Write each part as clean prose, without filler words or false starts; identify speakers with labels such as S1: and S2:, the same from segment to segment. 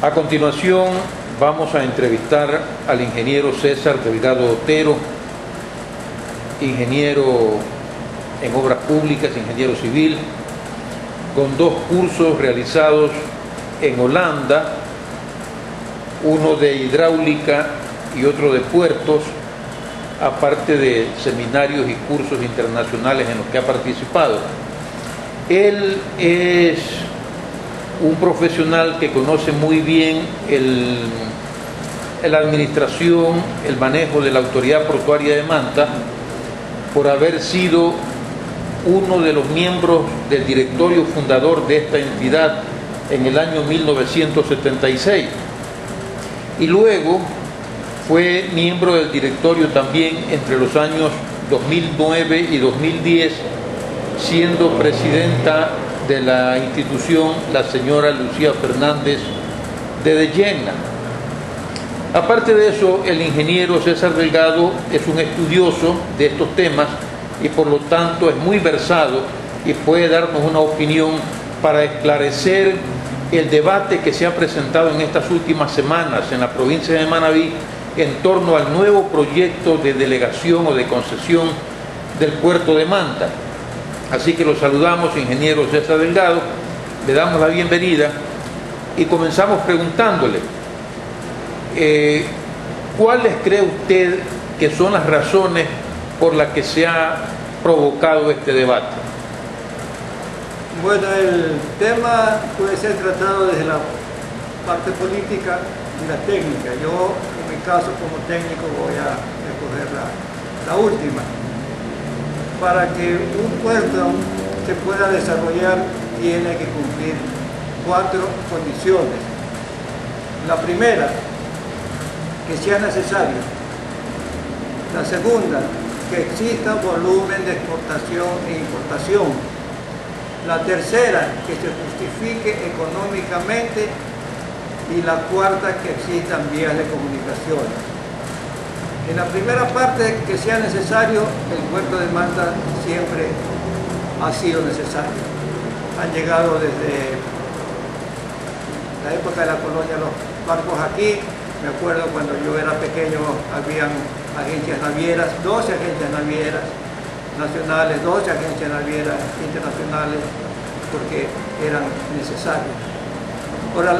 S1: A continuación vamos a entrevistar al ingeniero César Delgado Otero, ingeniero en obras públicas, ingeniero civil, con 2 cursos realizados en Holanda, uno de hidráulica y otro de puertos, aparte de seminarios y cursos internacionales en los que ha participado. Él es un profesional que conoce muy bien la administración, el manejo de la Autoridad Portuaria de Manta, por haber sido uno de los miembros del directorio fundador de esta entidad en el año 1976. Y luego fue miembro del directorio también entre los años 2009 y 2010, siendo presidenta de la institución la señora Lucía Fernández de Llena. Aparte de eso, el ingeniero César Delgado es un estudioso de estos temas y por lo tanto es muy versado y puede darnos una opinión para esclarecer el debate que se ha presentado en estas últimas semanas en la provincia de Manabí en torno al nuevo proyecto de delegación o de concesión del puerto de Manta. Así que lo saludamos, ingeniero César Delgado, le damos la bienvenida y comenzamos preguntándole, ¿cuáles cree usted que son las razones por las que se ha provocado este debate?
S2: Bueno, el tema puede ser tratado desde la parte política y la técnica. Yo, en mi caso, como técnico, voy a escoger la última. Para que un puerto se pueda desarrollar, tiene que cumplir 4 condiciones. La primera, que sea necesario. La segunda, que exista volumen de exportación e importación. La tercera, que se justifique económicamente. Y la cuarta, que existan vías de comunicación. En la primera parte, que sea necesario, el puerto de Manta siempre ha sido necesario. Han llegado desde la época de la colonia los barcos aquí. Me acuerdo cuando yo era pequeño, habían agencias navieras, 12 agencias navieras nacionales, 12 agencias navieras internacionales, porque eran necesarias. Ahora,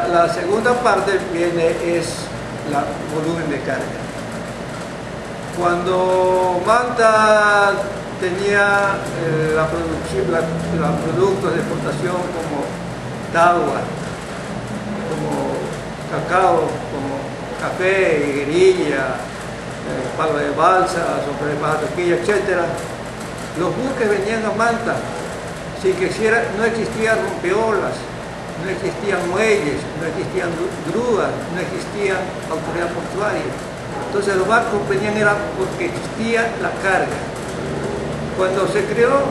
S2: la segunda parte es el volumen de carga. Cuando Manta tenía los productos de exportación como tagua, como cacao, como café, higuerilla, palo de balsa, sobre de toquilla, etc., los buques venían a Manta sin que no existían rompeolas, no existían muelles, no existían grúas, no existían autoridad portuaria. Entonces los barcos venían era porque existía la carga. Cuando se creó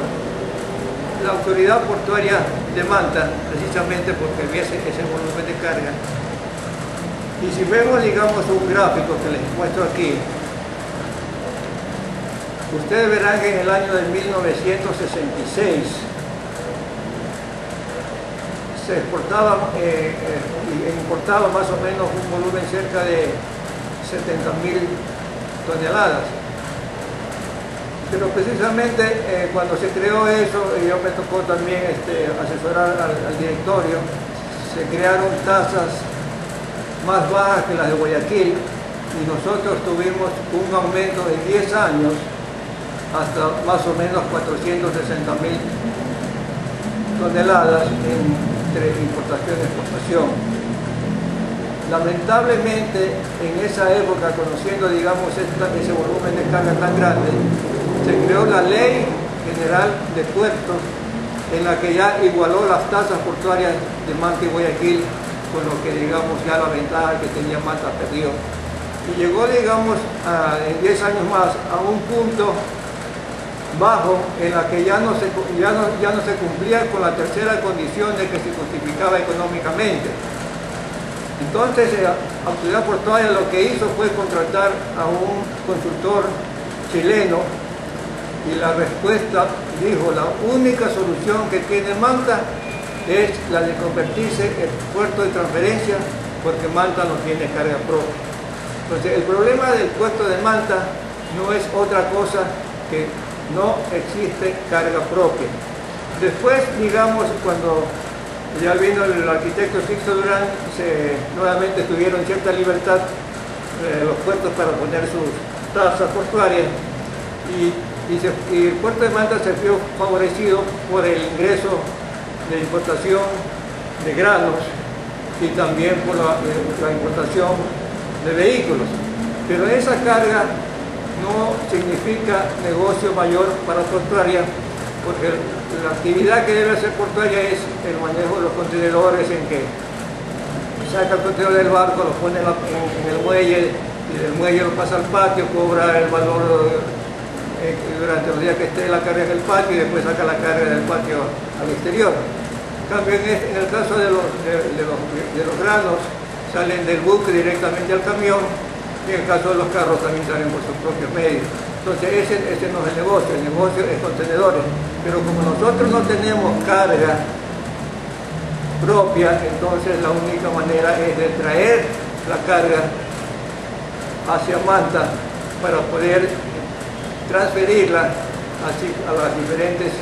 S2: la autoridad portuaria de Manta, precisamente porque había ese volumen de carga, y si vemos, digamos, un gráfico que les muestro aquí, ustedes verán que en el año de 1966 se exportaba y importaba más o menos un volumen cerca de 70.000 toneladas. Pero precisamente cuando se creó eso, yo me tocó también asesorar al directorio, se crearon tasas más bajas que las de Guayaquil y nosotros tuvimos un aumento de 10 años hasta más o menos 460.000 toneladas entre importación y exportación. Lamentablemente, en esa época, conociendo, digamos, ese volumen de carga tan grande, se creó la Ley General de Puertos, en la que ya igualó las tasas portuarias de Manta y Guayaquil, con lo que, digamos, ya la ventaja que tenía Manta perdió. Y llegó, digamos, en 10 años más a un punto bajo en la que ya no se cumplía con la tercera condición de que se justificaba económicamente. Entonces la autoridad portuaria lo que hizo fue contratar a un consultor chileno y la respuesta dijo: la única solución que tiene Manta es la de convertirse en puerto de transferencia, porque Manta no tiene carga propia. Entonces, el problema del puerto de Manta no es otra cosa que no existe carga propia. Después, digamos, cuando ya vino el arquitecto Sixto Durán, nuevamente tuvieron cierta libertad los puertos para poner sus tasas portuarias y el puerto de Manta se vio favorecido por el ingreso de importación de granos y también por la importación de vehículos. Pero esa carga no significa negocio mayor para Portuaria, porque la actividad que debe hacer Portuaria es el manejo de los contenedores, en que saca el contenedor del barco, lo pone en el muelle, y del muelle lo pasa al patio, cobra el valor durante los días que esté la carga en el patio y después saca la carga del patio al exterior. En cambio, en el caso de los granos, salen del buque directamente al camión, y en el caso de los carros también salen por sus propios medios. Entonces ese no es el negocio es contenedores. Pero como nosotros no tenemos carga propia, entonces la única manera es de traer la carga hacia Manta para poder transferirla así a los diferentes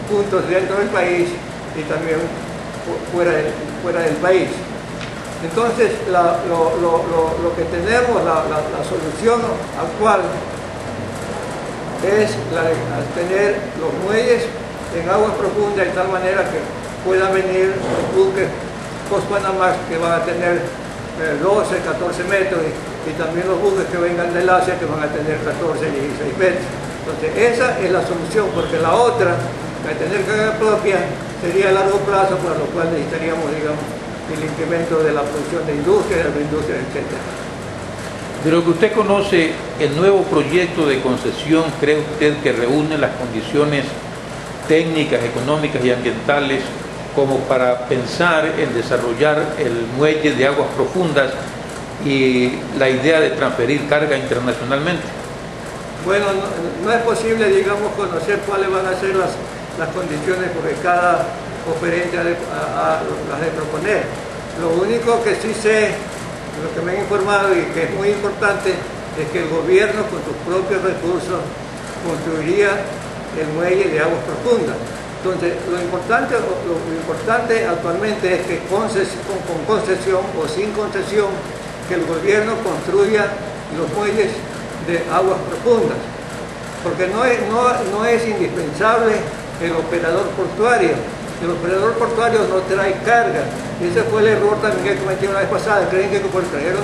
S2: puntos dentro del país y también fuera del país. Entonces lo que tenemos, la solución actual es la de tener los muelles en aguas profundas de tal manera que puedan venir los buques post-Panamá que van a tener 12, 14 metros y también los buques que vengan del Asia que van a tener 14, 16 metros. Entonces esa es la solución, porque la otra, la de tener carga propia, sería a largo plazo, para lo cual necesitaríamos, digamos, el incremento de la producción de industria, de agroindustria, etc.
S1: De lo que usted conoce, el nuevo proyecto de concesión, ¿cree usted que reúne las condiciones técnicas, económicas y ambientales como para pensar en desarrollar el muelle de aguas profundas y la idea de transferir carga internacionalmente?
S2: Bueno, no es posible, digamos, conocer cuáles van a ser las condiciones, porque cada oferente las de proponer. Lo único que sí sé, lo que me han informado y que es muy importante, es que el gobierno con sus propios recursos construiría el muelle de aguas profundas. Entonces, lo importante actualmente es que con concesión o sin concesión, que el gobierno construya los muelles de aguas profundas, porque no es indispensable el operador portuario. El operador portuario no trae carga. Y ese fue el error también que cometieron la vez pasada. Creen que como trajeron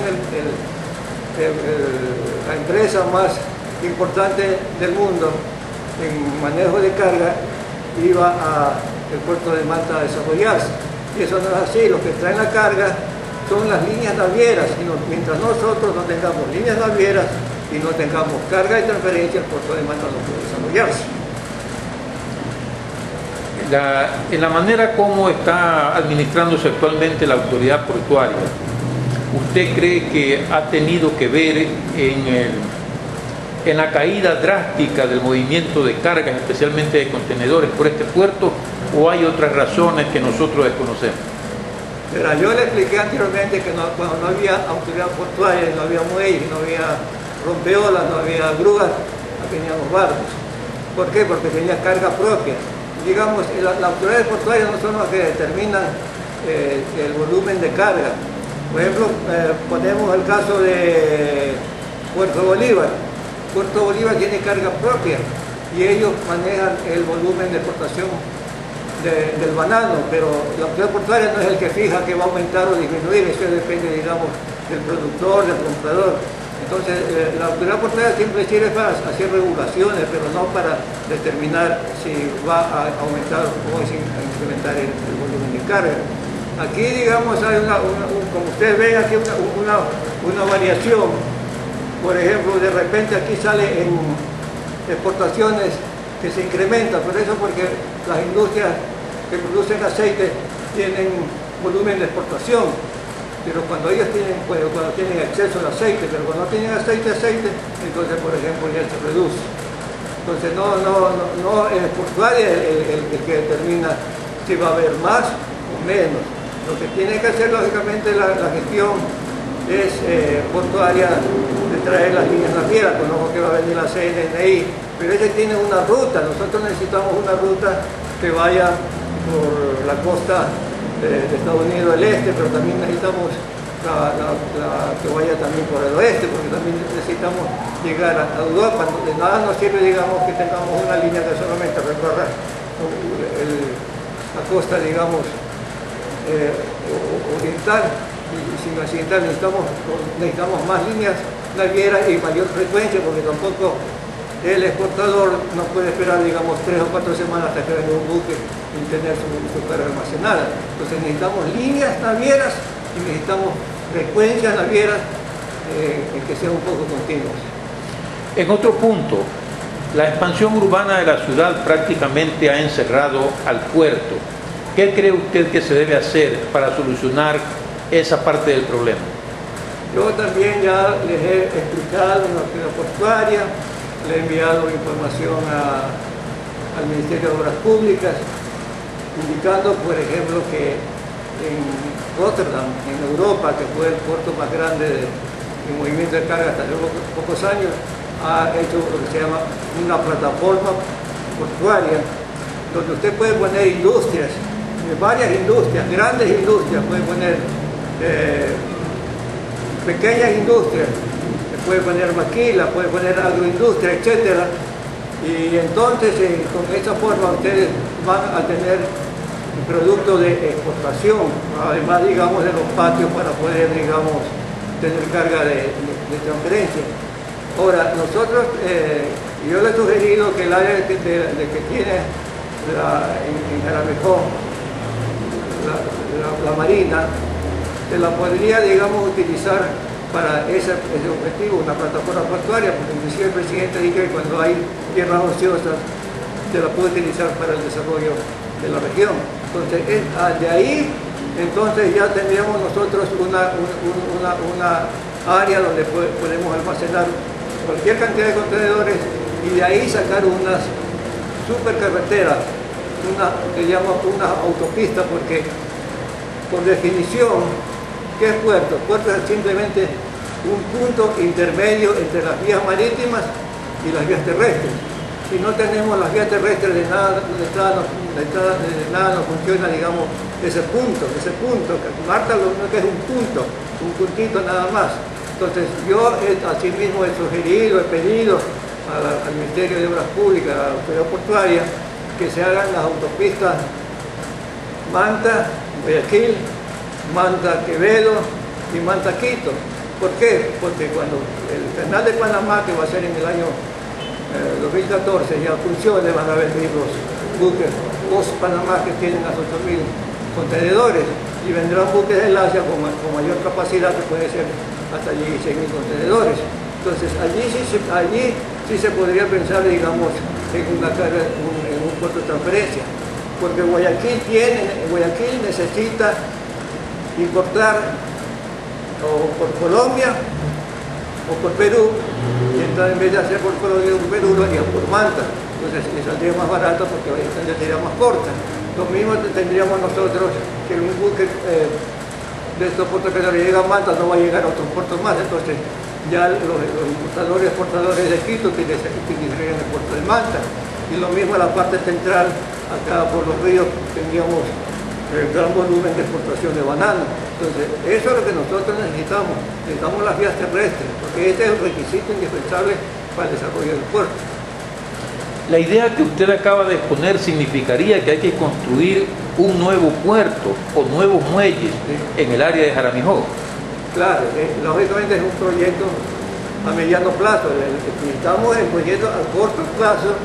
S2: la empresa más importante del mundo en manejo de carga, iba al puerto de Manta a desarrollarse. Y eso no es así. Los que traen la carga son las líneas navieras. Y mientras nosotros no tengamos líneas navieras y no tengamos carga de transferencia, el puerto de Manta no puede desarrollarse.
S1: En la manera como está administrándose actualmente la autoridad portuaria, ¿usted cree que ha tenido que ver en la caída drástica del movimiento de cargas, especialmente de contenedores, por este puerto, o hay otras razones que nosotros desconocemos?
S2: Pero yo le expliqué anteriormente que cuando no había autoridad portuaria, no había muelles, no había rompeolas, no había grúas, no teníamos barcos. ¿Por qué? Porque tenía carga propia. Digamos, las autoridades portuarias no son las que determinan el volumen de carga. Por ejemplo, ponemos el caso de Puerto Bolívar. Puerto Bolívar tiene carga propia y ellos manejan el volumen de exportación del banano, pero la autoridad portuaria no es el que fija que va a aumentar o disminuir, eso depende, digamos, del productor, del comprador. Entonces, la autoridad portuaria siempre sirve para hacer regulaciones, pero no para determinar si va a aumentar o a incrementar el volumen de carga. Aquí, digamos, hay como ustedes ven aquí, una variación. Por ejemplo, de repente aquí sale en exportaciones que se incrementan, pero eso porque las industrias que producen aceite tienen volumen de exportación. Pero cuando ellos tienen, cuando tienen exceso de aceite, pero cuando no tienen aceite, entonces, por ejemplo, ya se reduce. Entonces, no es portuaria el que determina si va a haber más o menos. Lo que tiene que hacer lógicamente la gestión es portuaria de traer las líneas navieras, conozco que va a venir la CNNI, pero ella tiene una ruta, nosotros necesitamos una ruta que vaya por la costa de Estados Unidos del Este, pero también necesitamos que vaya también por el oeste, porque también necesitamos llegar a Europa. De nada nos sirve, digamos, que tengamos una línea que solamente recorra la costa, digamos, oriental, y sin occidental necesitamos más líneas navieras y mayor frecuencia, porque tampoco el exportador no puede esperar, digamos, 3 o 4 semanas hasta que venga un buque y tener su carga almacenada. Entonces necesitamos líneas navieras y necesitamos frecuencias navieras que sean un poco continuas.
S1: En otro punto, la expansión urbana de la ciudad prácticamente ha encerrado al puerto. ¿Qué cree usted que se debe hacer para solucionar esa parte del problema?
S2: Yo también ya les he explicado en la autoridad portuaria, le he enviado información al Ministerio de Obras Públicas, indicando, por ejemplo, que en Rotterdam, en Europa, que fue el puerto más grande de movimiento de carga hasta hace pocos años, ha hecho lo que se llama una plataforma portuaria, donde usted puede poner industrias, varias industrias, grandes industrias, puede poner pequeñas industrias, puede poner maquila, puede poner agroindustria, etcétera. Y entonces con esta forma ustedes van a tener producto de exportación, además, digamos, de los patios para poder, digamos, tener carga de transferencia. Ahora, nosotros, yo le he sugerido que el área que tiene en Jaramejó, la marina, se la podría, digamos, utilizar para ese objetivo, una plataforma portuaria, porque inclusive el presidente dijo que cuando hay tierras ociosas se la puede utilizar para el desarrollo de la región. Entonces, de ahí, entonces ya tendríamos nosotros una área donde podemos almacenar cualquier cantidad de contenedores y de ahí sacar unas supercarreteras, que llamamos una autopista, porque por definición, ¿qué es puerto? Puerto es simplemente un punto intermedio entre las vías marítimas y las vías terrestres. Si no tenemos las vías terrestres, de nada nos funciona, digamos, ese punto, que Marta lo único que es un puntito nada más. Entonces yo asimismo he sugerido, he pedido al Ministerio de Obras Públicas, a la autoridad portuaria, que se hagan las autopistas Manta, Guayaquil, Manta, Quevedo y Manta, Quito. ¿Por qué? Porque cuando el canal de Panamá, que va a ser en el año 2014, ya funcione, van a venir los buques post-Panamá que tienen hasta 8.000 contenedores y vendrán buques de Asia con mayor capacidad, que puede ser hasta 16.000 contenedores. Entonces allí sí se podría pensar, digamos, en un puerto de transferencia, porque Guayaquil necesita importar o por Colombia o por Perú, y entonces en vez de hacer por Colombia o por Perú lo harían por Manta, entonces le saldría más barato porque la distancia sería más corta. Lo mismo tendríamos nosotros que un buque de estos puertos que no llega a Manta no va a llegar a otros puertos más, entonces ya los importadores y exportadores de Quito utilizarían el puerto de Manta, y lo mismo en la parte central, acá por los ríos tendríamos gran volumen de exportación de banano. Entonces eso es lo que nosotros necesitamos las vías terrestres, porque este es un requisito indispensable para el desarrollo del puerto.
S1: La idea que usted acaba de exponer significaría que hay que construir un nuevo puerto o nuevos muelles en el área de Jaramijó.
S2: Claro, lógicamente es un proyecto a mediano plazo. Necesitamos el proyecto a corto plazo,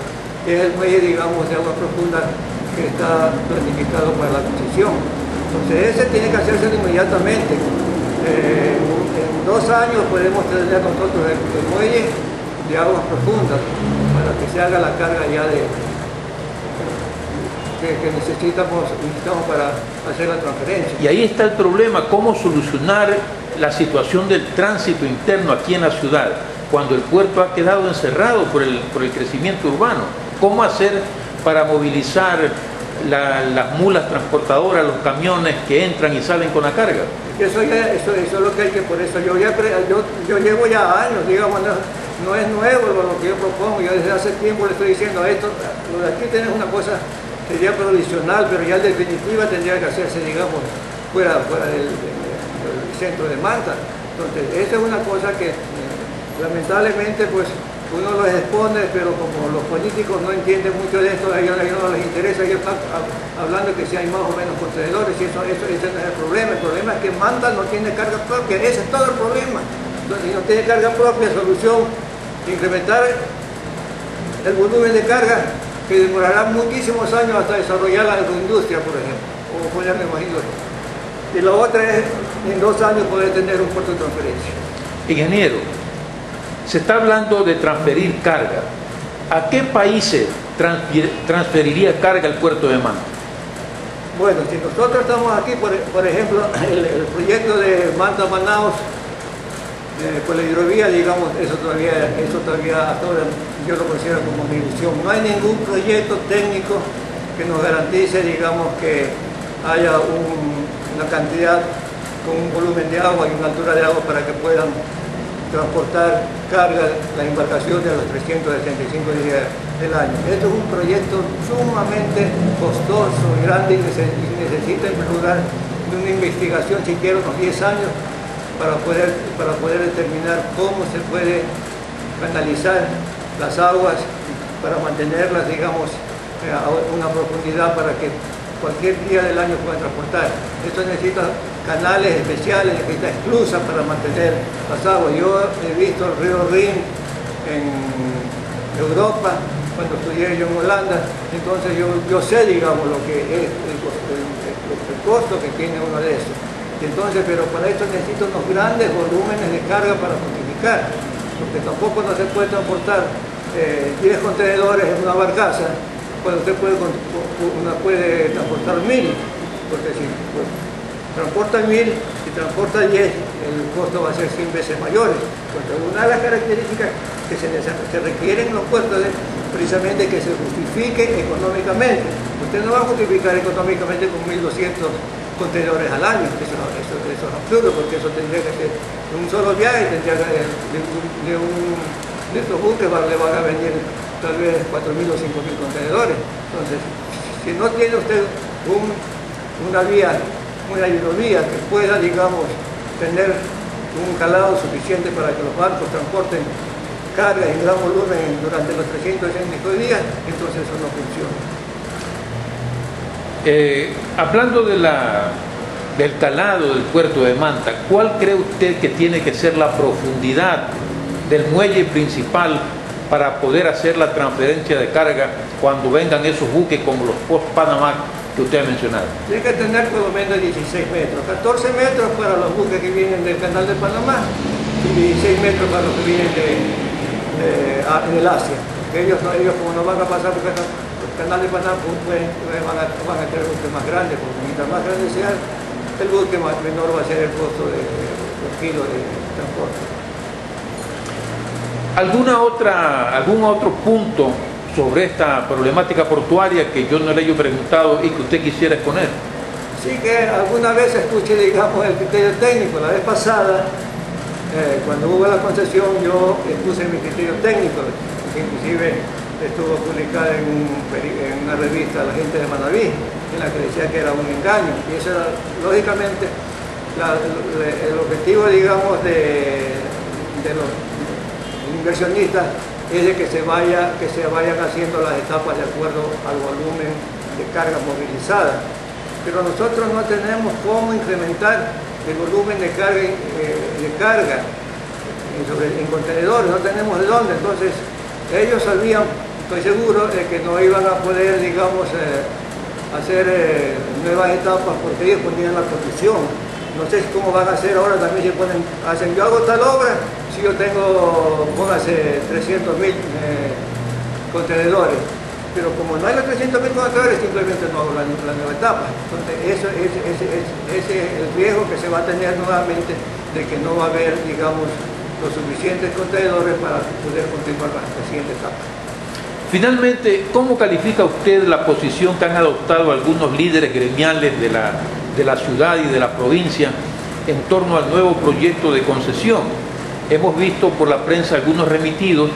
S2: que es el muelle, digamos, de agua profunda que está planificado para la concesión. Entonces ese tiene que hacerse inmediatamente. En 2 años podemos tener nosotros el muelle de aguas profundas para que se haga la carga ya que necesitamos para hacer la transferencia.
S1: Y ahí está el problema, cómo solucionar la situación del tránsito interno aquí en la ciudad, cuando el puerto ha quedado encerrado por el crecimiento urbano. ¿Cómo hacer para movilizar las mulas transportadoras, los camiones que entran y salen con la carga.
S2: Eso es lo que hay que, por eso yo llevo ya años, digamos, no es nuevo lo que yo propongo. Yo desde hace tiempo le estoy diciendo esto, lo de aquí tenés una cosa sería provisional, pero ya en definitiva tendría que hacerse, digamos, fuera del centro de Manta. Entonces, esa es una cosa que lamentablemente pues uno los expone, pero como los políticos no entienden mucho de esto, a ellos no les interesa, ellos están hablando que si hay más o menos contenedores, y ese no es el problema es que Manta no tiene carga propia, ese es todo el problema. Entonces, si no tiene carga propia, solución, incrementar el volumen de carga, que demorará muchísimos años hasta desarrollar la agroindustria, por ejemplo, o ya me imagino. Y la otra es, en 2 años poder tener un puerto de transferencia.
S1: Ingeniero, se está hablando de transferir carga. ¿A qué países transferiría carga el puerto de Manta?
S2: Bueno, si nosotros estamos aquí, por ejemplo, el proyecto de Manta-Manaus, por la hidrovía, digamos, eso todavía hasta ahora yo lo considero como mi ilusión. No hay ningún proyecto técnico que nos garantice, digamos, que haya una cantidad con un volumen de agua y una altura de agua para que puedan transportar carga las embarcaciones a los 365 días del año. Esto es un proyecto sumamente costoso, grande, y necesita en lugar de una investigación, siquiera unos 10 años, para poder determinar cómo se puede canalizar las aguas para mantenerlas, digamos, a una profundidad para que cualquier día del año puedan transportar. Esto necesita canales especiales, necesita esclusas para mantener las aguas. Yo he visto el río Rin en Europa, cuando estudié yo en Holanda, entonces yo sé, digamos, lo que es el costo que tiene uno de esos. Entonces, pero para esto necesito unos grandes volúmenes de carga para justificar, porque tampoco no se puede transportar 10 contenedores en una barcaza, cuando usted puede transportar 1000, porque si transporta 1000 y transporta 10, el costo va a ser 100 veces mayor. Porque una de las características que se requieren en los puertos es precisamente que se justifique económicamente. Usted no va a justificar económicamente con 1200 contenedores al año, eso es absurdo, porque eso tendría que ser un solo viaje, tendría que de estos buques le van a venir tal vez 4.000 o 5.000 contenedores. Entonces, si no tiene usted una hidrovía que pueda, digamos, tener un calado suficiente para que los barcos transporten carga en gran volumen durante los 365 días, entonces eso no funciona.
S1: Hablando del calado del puerto de Manta, ¿cuál cree usted que tiene que ser la profundidad del muelle principal para poder hacer la transferencia de carga cuando vengan esos buques como los post-Panamá que usted ha mencionado?
S2: Tiene que tener por lo menos 16 metros, 14 metros para los buques que vienen del canal de Panamá y 16 metros para los que vienen del Asia. Ellos como no van a pasar por el canal de Panamá, van a tener buques más grandes, porque mientras más grande sea el buque, menor va a ser el costo de los kilos de transporte.
S1: ¿Algún otro punto sobre esta problemática portuaria que yo no le haya preguntado y que usted quisiera exponer?
S2: Sí, que alguna vez escuché, digamos, el criterio técnico. La vez pasada, cuando hubo la concesión, yo puse mi criterio técnico, que inclusive estuvo publicada en una revista La Gente de Manaví, en la que decía que era un engaño. Y eso era, lógicamente, el objetivo, digamos, de los inversionistas es de que se vayan haciendo las etapas de acuerdo al volumen de carga movilizada. Pero nosotros no tenemos cómo incrementar el volumen de carga en contenedores, no tenemos de dónde. Entonces ellos sabían, estoy seguro, de que no iban a poder, digamos, hacer nuevas etapas porque ellos ponían la condición. No sé cómo van a hacer ahora, también hacen, yo hago tal obra, si yo tengo, póngase 300.000 contenedores, pero como no hay los 300.000 contenedores, simplemente no hago la nueva etapa. Entonces, ese es el riesgo que se va a tener nuevamente, de que no va a haber, digamos, los suficientes contenedores para poder continuar la siguiente etapa.
S1: Finalmente, ¿cómo califica usted la posición que han adoptado algunos líderes gremiales de la ciudad y de la provincia en torno al nuevo proyecto de concesión? Hemos visto por la prensa algunos remitidos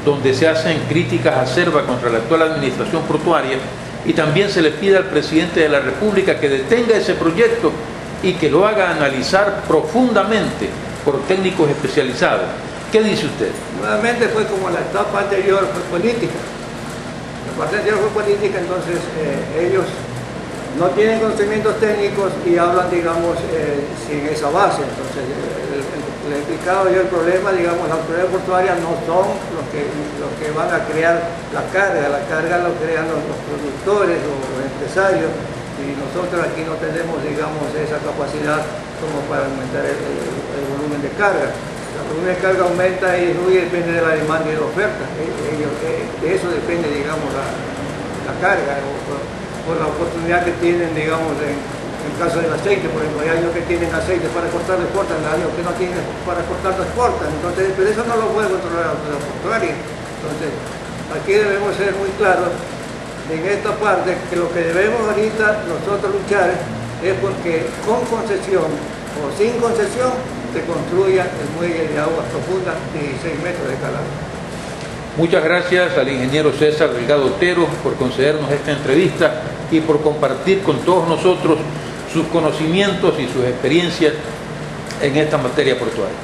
S1: donde se hacen críticas acerbas contra la actual administración portuaria y también se le pide al presidente de la República que detenga ese proyecto y que lo haga analizar profundamente por técnicos especializados. ¿Qué dice usted?
S2: Nuevamente fue como la etapa anterior, fue política. La parte anterior fue política, entonces ellos no tienen conocimientos técnicos y hablan, digamos, sin esa base. Entonces, le he explicado yo el problema, digamos, las autoridades portuarias no son los que van a crear la carga lo crean los productores o los empresarios, y nosotros aquí no tenemos, digamos, esa capacidad como para aumentar el volumen de carga. El volumen de carga aumenta y depende de la demanda y de la oferta. De eso depende, digamos, la carga por la oportunidad que tienen, digamos, en el caso del aceite. Por ejemplo, hay años que tienen aceite para cortar, lo exportan, hay años que no tienen para cortar, lo exportan. Entonces, pero eso no lo puede controlar la portuaria. Entonces, aquí debemos ser muy claros en esta parte, que lo que debemos ahorita nosotros luchar es porque con concesión o sin concesión se construya el muelle de aguas profundas de 16 metros de calado.
S1: Muchas gracias al ingeniero César Delgado Otero por concedernos esta entrevista y por compartir con todos nosotros sus conocimientos y sus experiencias en esta materia portuaria.